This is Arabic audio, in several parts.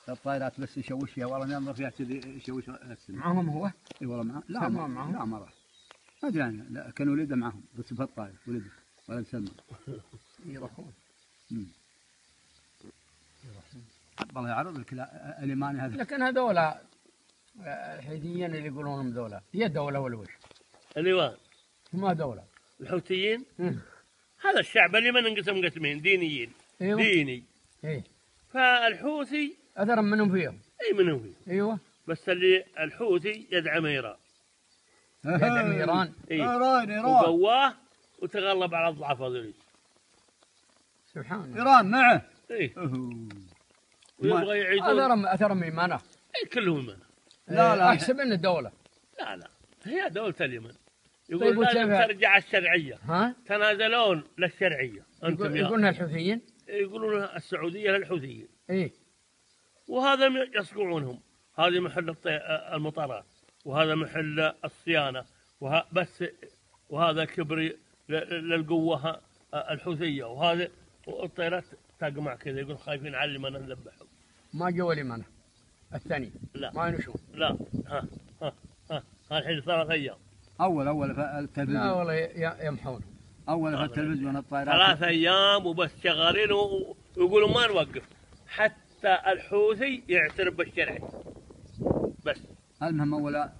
الطائرات بس يشوش فيها، والله ينظر فيها كذي يشوش السماء. معهم هو؟ اي والله معهم. لا سلمان معهم؟ لا ما راح. ما ادري عنه، لا كان ولده معهم بس في الطائر ولده ولد سلمان. يروحون. والله يعرض لك اليماني هذا. لكن هذول الحيثيين اللي يقولون ذولا هي دولة ولا وش؟ اليوان ما دولة. الحوثيين هذا الشعب اللي من انقسم قسمين دينيين. أيوة. ديني. ايه فالحوثي أثر منهم فيهم. اي منهم فيه. ايوه. بس اللي الحوثي يدعم ايران. يدعم ايران. ايران وقواه وتغلب على الضعف هذول. سبحان الله. ايران معه. ايه ويبغى يعيدون اثرهم ايمانه. اي كلهم ايمانه. لا احسب ان الدولة. لا هي دولة اليمن. يقول طيب لازم ترجع الشرعية. ها؟ تنازلون للشرعية. انتم يقولون الحوثيين؟ يقولون السعودية للحوثيين. ايه. وهذا يصقعونهم. هذه محل المطارات، وهذا محل الصيانة، بس وهذا كبري للقوة الحوثية، وهذا الطيارات تقمع كذا يقول خايفين على اليمن نذبحهم. ما جو اليمن الثاني. لا ما ينشون. لا. ها الحين 3 أيام. أول في التلفزيون. لا والله يمحون. أول في التلفزيون الطائرات 3 أيام وبس شغالين ويقولوا ما نوقف حتى الحوثي يعترف بالشرعي. بس المهم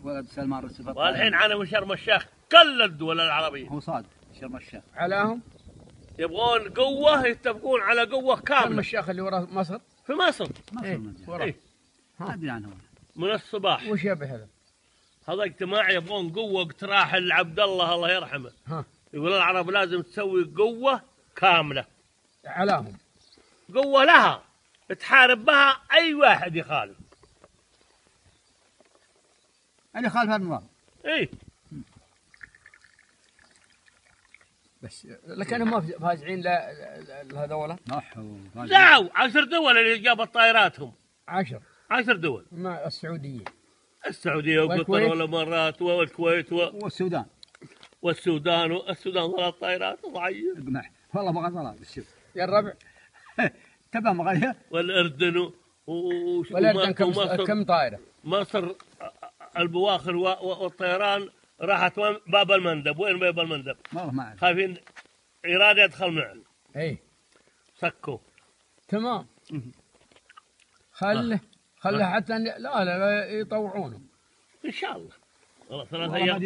ولد سلمان رسف الطائرة. والحين على شرم الشيخ كل الدول العربية. هو صاد شرم الشيخ. علاهم؟ يبغون قوة، يتفقون على قوة كاملة. شرم الشيخ اللي وراء مصر؟ في مصر. إيه. ما أدري عنه. من الصباح. وش يبي هذا؟ هذا اجتماع يبغون قوة اقتراح لعبد الله يرحمه. يقول العرب لازم تسوي قوة كاملة. علاهم. قوة لها تحارب بها أي واحد يخالف. اللي خالف النظام. إيه. بس لكنهم ما فازعين لهذولا. لا 10 دول اللي جابت طائراتهم. 10 دول. ما السعودية وقطر والإمارات والكويت والسودان 3 طائرات ضعيف. والله ما غزلها بالشوف. يا الربع. تبع مغرية. والأردن والأردن كم طائرة؟ مصر البواخر والطيران راحت باب المندب. وين باب المندب؟ والله ما أعرف. خايفين إيران يدخل معه. اي سكوا. تمام. خله حتى لا يطوعونه ان شاء الله. والله 3 أيام.